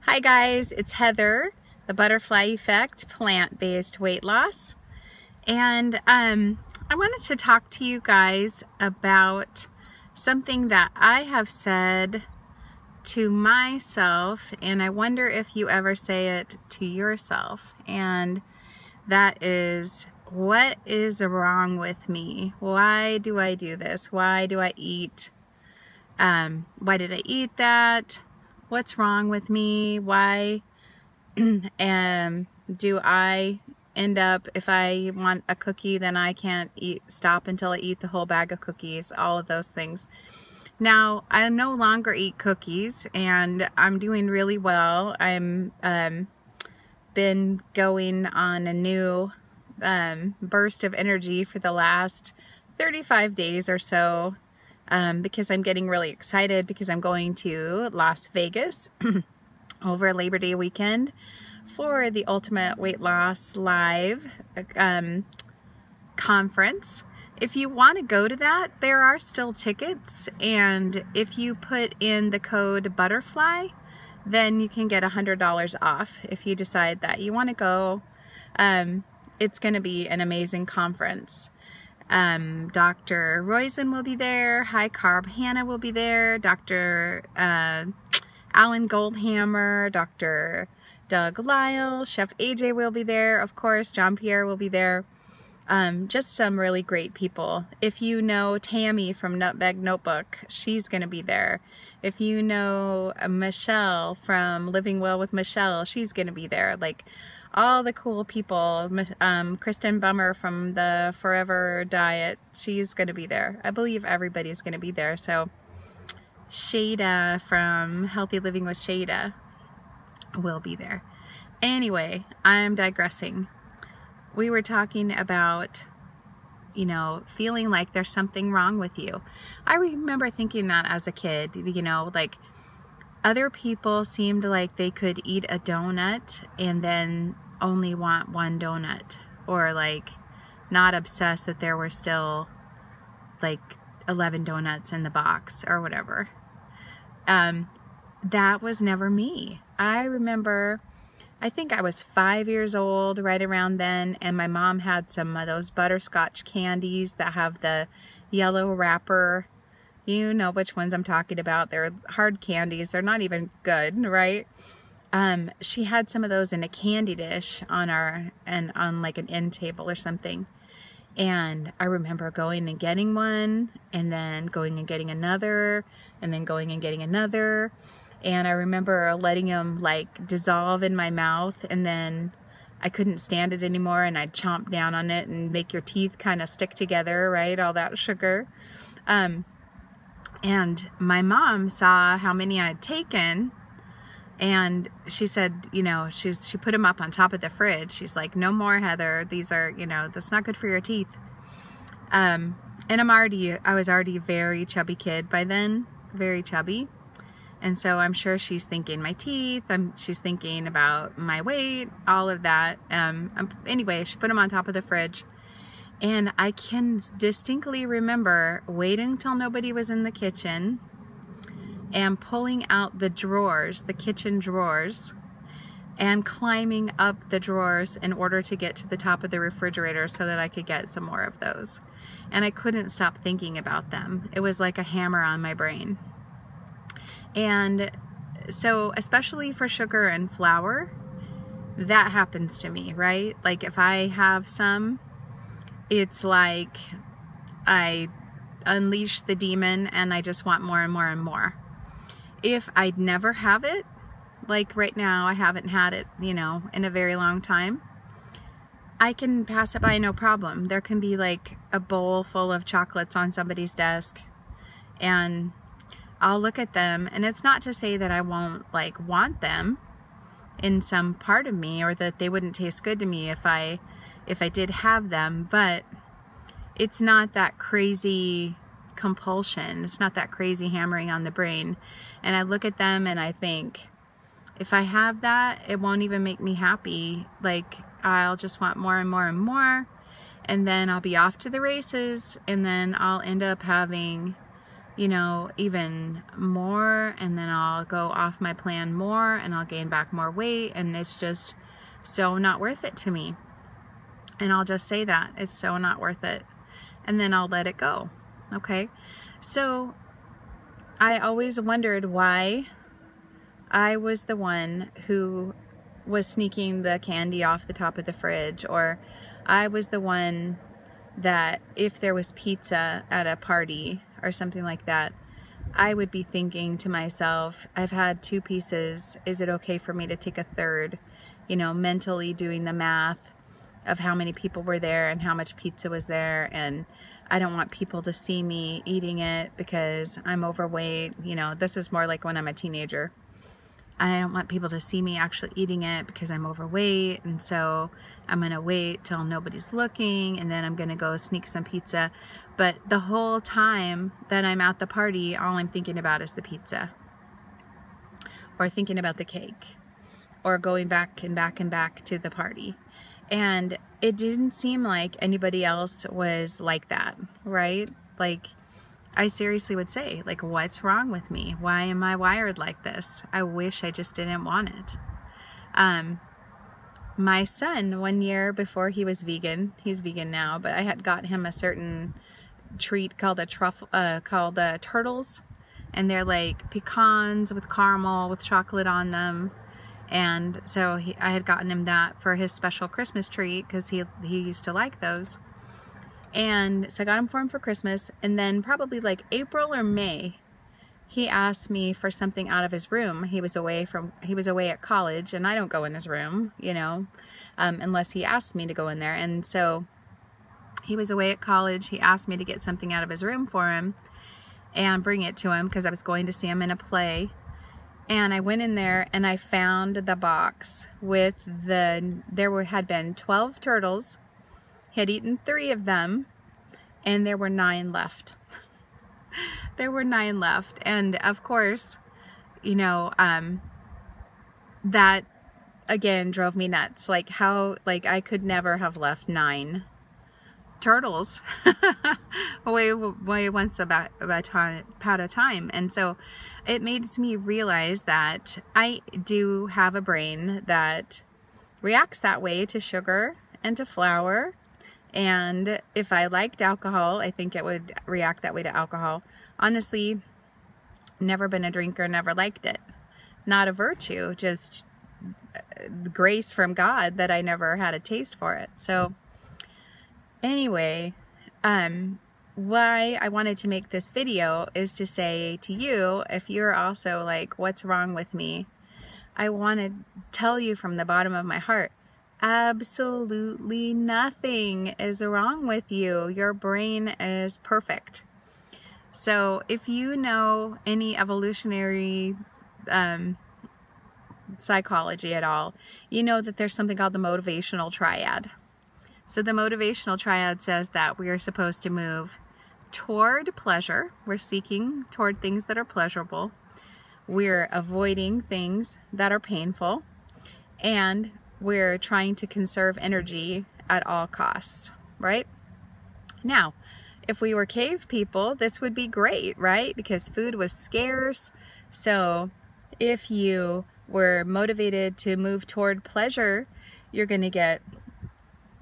Hi guys, it's Heather, the Butterfly Effect plant-based weight loss. And I wanted to talk to you guys about something that I have said to myself, and I wonder if you ever say it to yourself. And that is, what is wrong with me? Why do I do this? Why do I eat? Why did I eat that? What's wrong with me? Why do I end up, if I want a cookie, then I can't stop until I eat the whole bag of cookies, all of those things. Now, I no longer eat cookies, and I'm doing really well. I'm been going on a new burst of energy for the last 35 days or so, because I'm getting really excited because I'm going to Las Vegas over Labor Day weekend for the Ultimate Weight Loss Live conference. If you want to go to that, there are still tickets, and if you put in the code BUTTERFLY, then you can get $100 off if you decide that you want to go. It's going to be an amazing conference. Dr. Roizen will be there, High Carb Hannah will be there, Dr. Alan Goldhammer, Dr. Doug Lyle, Chef AJ will be there, of course, John Pierre will be there. Just some really great people. If you know Tammy from Nutmeg Notebook, she's going to be there. If you know Michelle from Living Well with Michelle, she's going to be there. Like, all the cool people. Kristen Bummer from the Forever Diet, she's going to be there. I believe everybody's going to be there. So Shada from Healthy Living with Shada will be there. Anyway, I'm digressing. We were talking about, feeling like there's something wrong with you. I remember thinking that as a kid, like other people seemed like they could eat a donut and then only want one donut, or like not obsessed that there were still like 11 donuts in the box or whatever. That was never me. I remember, I think I was 5 years old right around then, and my mom had some of those butterscotch candies that have the yellow wrapper. You know which ones I'm talking about. They're hard candies. They're not even good, right? She had some of those in a candy dish on like an end table or something. And I remember going and getting one, and then going and getting another, and then going and getting another. And I remember letting them like dissolve in my mouth, and then I couldn't stand it anymore, and I'd chomp down on it and make your teeth kind of stick together, right? All that sugar. And my mom saw how many I'd taken, and she said, she put them up on top of the fridge. She's like, no more, Heather. These are, that's not good for your teeth. And I was already a very chubby kid by then, very chubby. And so I'm sure she's thinking my teeth, she's thinking about my weight, all of that. Anyway, she put them on top of the fridge. And I can distinctly remember waiting till nobody was in the kitchen and pulling out the drawers, the kitchen drawers, and climbing up the drawers in order to get to the top of the refrigerator so that I could get some more of those. And I couldn't stop thinking about them. It was like a hammer on my brain. And so, especially for sugar and flour, that happens to me, right? Like if I have some, it's like I unleash the demon and I just want more and more and more. If I'd never have it, like right now I haven't had it, in a very long time, I can pass it by no problem. There can be like a bowl full of chocolates on somebody's desk, and I'll look at them, and it's not to say that I won't like want them in some part of me, or that they wouldn't taste good to me if I did have them, but it's not that crazy compulsion. It's not that crazy hammering on the brain. And I look at them and I think, if I have that, it won't even make me happy. Like, I'll just want more and more and more, and then I'll be off to the races, and then I'll end up having even more, and then I'll go off my plan more and I'll gain back more weight, and it's just so not worth it to me. And I'll just say that it's so not worth it, and then I'll let it go. Okay. So I always wondered why I was the one who was sneaking the candy off the top of the fridge, or I was the one that if there was pizza at a party or something like that, I would be thinking to myself, I've had 2 pieces, is it okay for me to take a third? Mentally doing the math of how many people were there and how much pizza was there, and I don't want people to see me eating it because I'm overweight. This is more like when I'm a teenager. I don't want people to see me actually eating it because I'm overweight, and so I'm going to wait till nobody's looking, and then I'm going to go sneak some pizza. But the whole time that I'm at the party, all I'm thinking about is the pizza, or thinking about the cake, or going back and back and back to the party. And it didn't seem like anybody else was like that, right? Like, I seriously would say, like, what's wrong with me? Why am I wired like this? I wish I just didn't want it. My son, one year before he was vegan, he's vegan now, but I had got him a certain treat called turtles, and they're like pecans with caramel with chocolate on them. And so I had gotten him that for his special Christmas treat because he used to like those. And so I got him for him for Christmas, and then probably like April or May, he asked me for something out of his room. He was away at college, and I don't go in his room, unless he asked me to go in there. And so he was away at college. He asked me to get something out of his room for him and bring it to him because I was going to see him in a play. And I went in there and I found the box with had been 12 turtles. He had eaten 3 of them, and there were 9 left. There were 9 left. And of course, that again drove me nuts. Like I could never have left 9 turtles away once about a time. And so it made me realize that I do have a brain that reacts that way to sugar and to flour. And if I liked alcohol, I think it would react that way to alcohol. Honestly, never been a drinker, never liked it. Not a virtue, just grace from God that I never had a taste for it. So anyway, why I wanted to make this video is to say to you, if you're also like, what's wrong with me? I want to tell you from the bottom of my heart, absolutely nothing is wrong with you. Your brain is perfect. So if you know any evolutionary psychology at all, you know that there's something called the Motivational Triad. So the Motivational Triad says that we are supposed to move toward pleasure. We're seeking toward things that are pleasurable. We're avoiding things that are painful. And we're trying to conserve energy at all costs, right? Now, if we were cave people, this would be great, right? Because food was scarce. So if you were motivated to move toward pleasure, you're going to get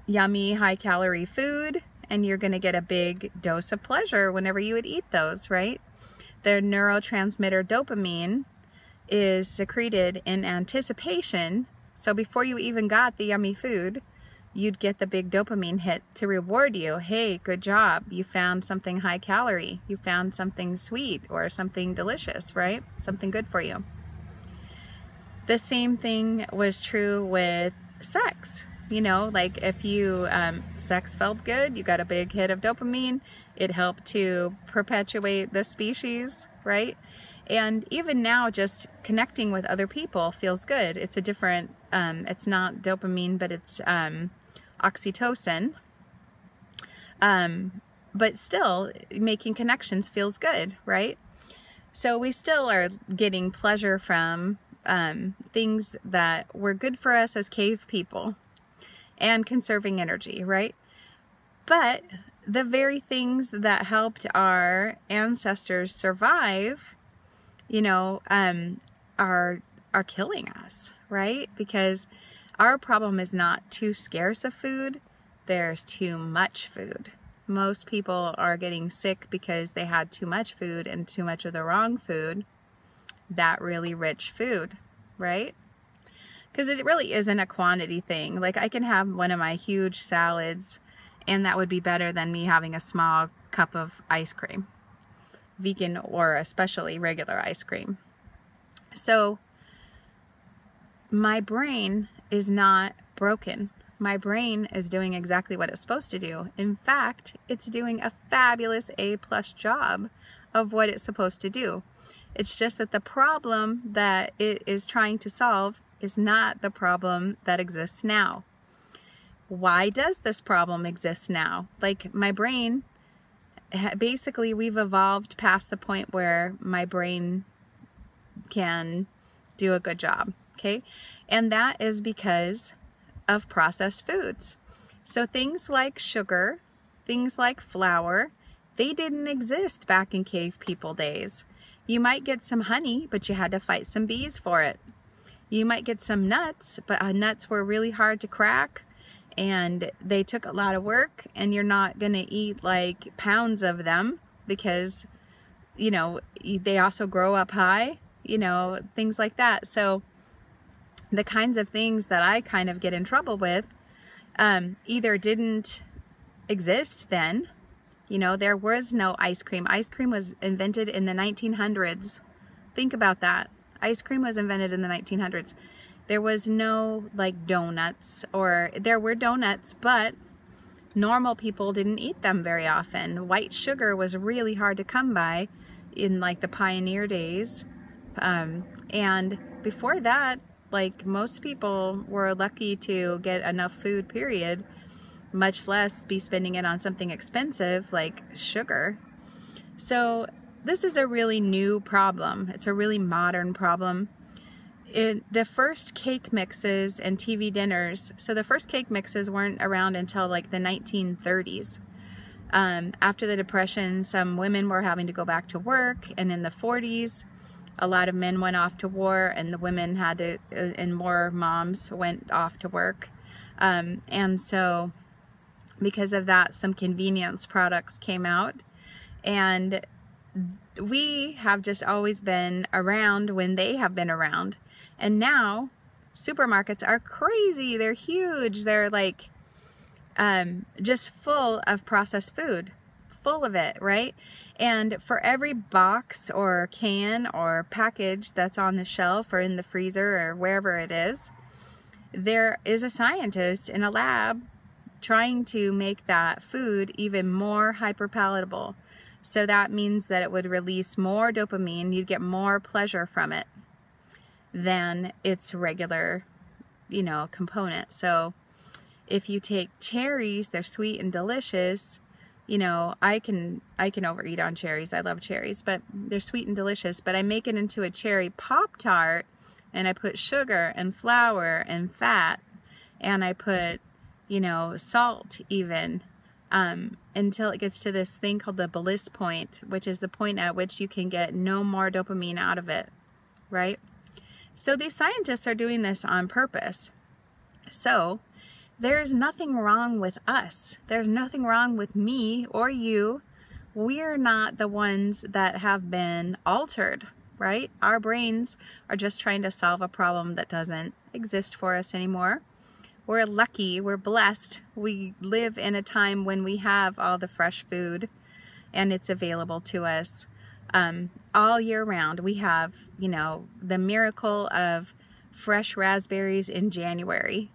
yummy, high-calorie food, and you're going to get a big dose of pleasure whenever you would eat those, right? The neurotransmitter dopamine is secreted in anticipation. So before you even got the yummy food, you'd get the big dopamine hit to reward you. Hey, good job. You found something high calorie. You found something sweet or something delicious, right? Something good for you. The same thing was true with sex. Like if you, sex felt good, you got a big hit of dopamine. It helped to perpetuate the species, right? And even now, just connecting with other people feels good. It's a different, it's not dopamine, but it's oxytocin. But still, making connections feels good, right? So we still are getting pleasure from things that were good for us as cave people and conserving energy, right? But the very things that helped our ancestors survive, are killing us, right? Because our problem is not too scarce of food, there's too much food. Most people are getting sick because they had too much food and too much of the wrong food, that really rich food, right? Because it really isn't a quantity thing. Like, I can have one of my huge salads and that would be better than me having a small cup of ice cream, vegan or especially regular ice cream. So my brain is not broken. My brain is doing exactly what it's supposed to do. In fact, it's doing a fabulous A+ job of what it's supposed to do. It's just that the problem that it is trying to solve is not the problem that exists now. Why does this problem exist now? Like, my brain, basically we've evolved past the point where my brain can do a good job, okay? And that is because of processed foods. So things like sugar, things like flour, they didn't exist back in cave people days. You might get some honey, but you had to fight some bees for it. You might get some nuts, but nuts were really hard to crack and they took a lot of work, and you're not going to eat like pounds of them because, they also grow up high, things like that. So the kinds of things that I kind of get in trouble with either didn't exist then. There was no ice cream. Ice cream was invented in the 1900s. Think about that. Ice cream was invented in the 1900s. There was no like donuts, or there were donuts, but normal people didn't eat them very often. White sugar was really hard to come by in like the pioneer days. And before that, like, most people were lucky to get enough food, period, much less be spending it on something expensive like sugar. So this is a really new problem. It's a really modern problem. The first cake mixes and TV dinners, so the first cake mixes weren't around until like the 1930s. After the Depression, some women were having to go back to work, and in the 40s, a lot of men went off to war, and the women had to, and more moms went off to work. And so because of that, some convenience products came out, and we have just always been around when they have been around. And now supermarkets are crazy. They're huge. They're like just full of processed food, full of it, right? And for every box or can or package that's on the shelf or in the freezer or wherever it is, there is a scientist in a lab trying to make that food even more hyper palatable. So that means that it would release more dopamine. You'd get more pleasure from it than its regular, component. So if you take cherries, they're sweet and delicious. I can overeat on cherries. I love cherries, but they're sweet and delicious. But I make it into a cherry Pop-Tart, and I put sugar and flour and fat, and I put, salt even, until it gets to this thing called the bliss point, which is the point at which you can get no more dopamine out of it, right? So these scientists are doing this on purpose. So there's nothing wrong with us. There's nothing wrong with me or you. We're not the ones that have been altered, right? Our brains are just trying to solve a problem that doesn't exist for us anymore. We're lucky, we're blessed. We live in a time when we have all the fresh food and it's available to us all year round. We have, the miracle of fresh raspberries in January,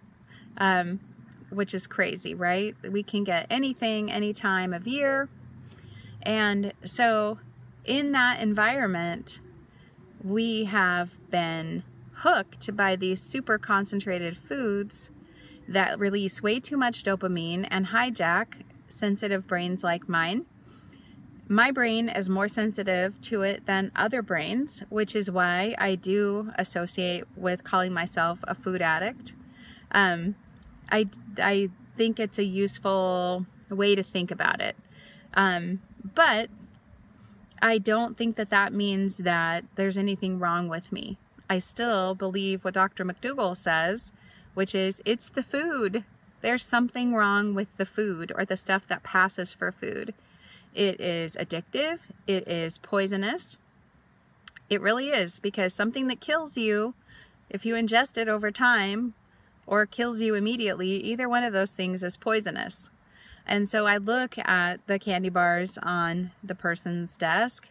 which is crazy, right? We can get anything, any time of year. And so in that environment, we have been hooked by these super concentrated foods that release way too much dopamine and hijack sensitive brains like mine. My brain is more sensitive to it than other brains, which is why I do associate with calling myself a food addict. I think it's a useful way to think about it. But I don't think that that means that there's anything wrong with me. I still believe what Dr. McDougall says, which is it's the food. There's something wrong with the food or the stuff that passes for food. It is addictive. It is poisonous. It really is, because something that kills you, if you ingest it over time, or kills you immediately, either one of those things is poisonous. And so I look at the candy bars on the person's desk,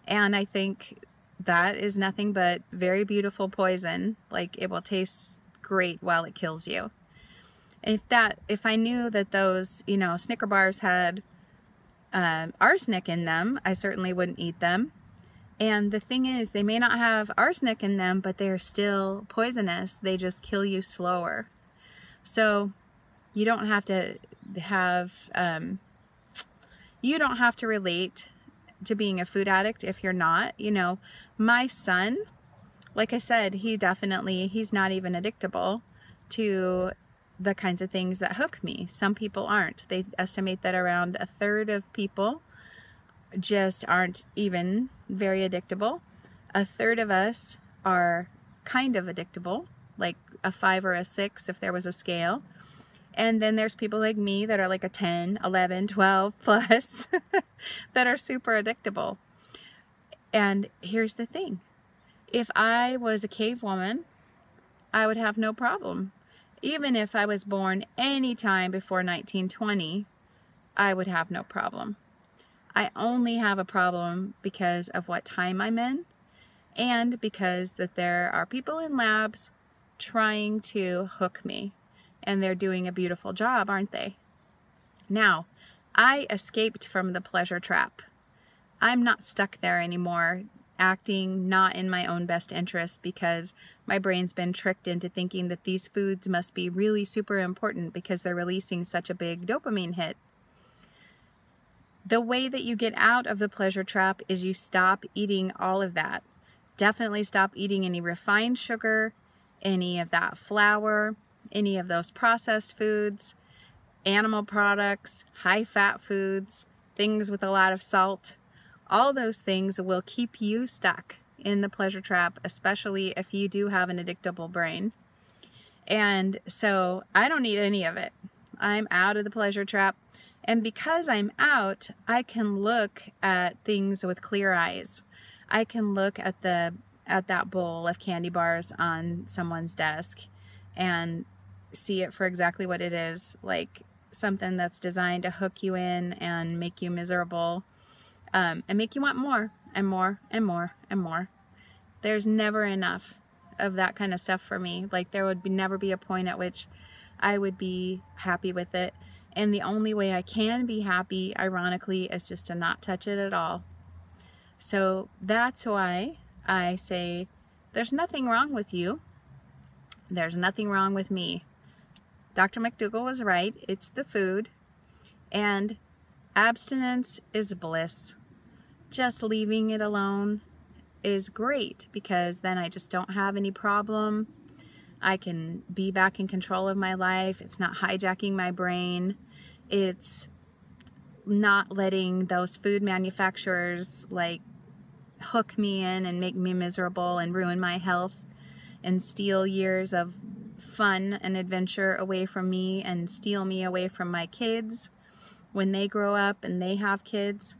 and I think that is nothing but very beautiful poison. It will taste great while it kills you. If I knew that those, Snicker bars had arsenic in them, I certainly wouldn't eat them. And the thing is, they may not have arsenic in them, but they're still poisonous. They just kill you slower. So you don't have to relate to being a food addict if you're not. My son, like I said, he's not even addictable to the kinds of things that hook me. Some people aren't. They estimate that around a third of people just aren't even very addictable. A third of us are kind of addictable, like a 5 or a 6 if there was a scale. And then there's people like me that are like a 10, 11, 12 plus that are super addictable. And here's the thing. If I was a cave woman, I would have no problem. Even if I was born any time before 1920, I would have no problem. I only have a problem because of what time I'm in, and because that there are people in labs trying to hook me, and they're doing a beautiful job, aren't they? Now, I escaped from the pleasure trap. I'm not stuck there anymore, acting not in my own best interest because my brain's been tricked into thinking that these foods must be really super important because they're releasing such a big dopamine hit. The way that you get out of the pleasure trap is you stop eating all of that. Definitely stop eating any refined sugar, any of that flour, any of those processed foods, animal products, high-fat foods, things with a lot of salt. All those things will keep you stuck in the pleasure trap, especially if you do have an addictable brain. And so I don't need any of it. I'm out of the pleasure trap. And because I'm out, I can look at things with clear eyes. I can look at that bowl of candy bars on someone's desk and see it for exactly what it is, like something that's designed to hook you in and make you miserable, and make you want more and more and more and more. There's never enough of that kind of stuff for me. There would never be a point at which I would be happy with it. And the only way I can be happy, ironically, is just to not touch it at all. So that's why I say there's nothing wrong with you. There's nothing wrong with me. Dr. McDougall was right. It's the food. And abstinence is bliss. Just leaving it alone is great, because then I just don't have any problem. I can be back in control of my life. It's not hijacking my brain. It's not letting those food manufacturers hook me in and make me miserable and ruin my health and steal years of fun and adventure away from me and steal me away from my kids when they grow up and they have kids.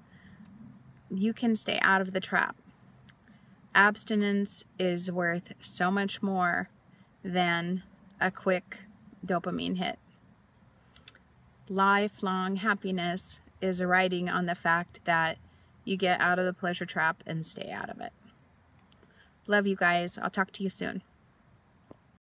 You can stay out of the trap. Abstinence is worth so much more than a quick dopamine hit. Lifelong happiness is riding on the fact that you get out of the pleasure trap and stay out of it. Love you guys. I'll talk to you soon.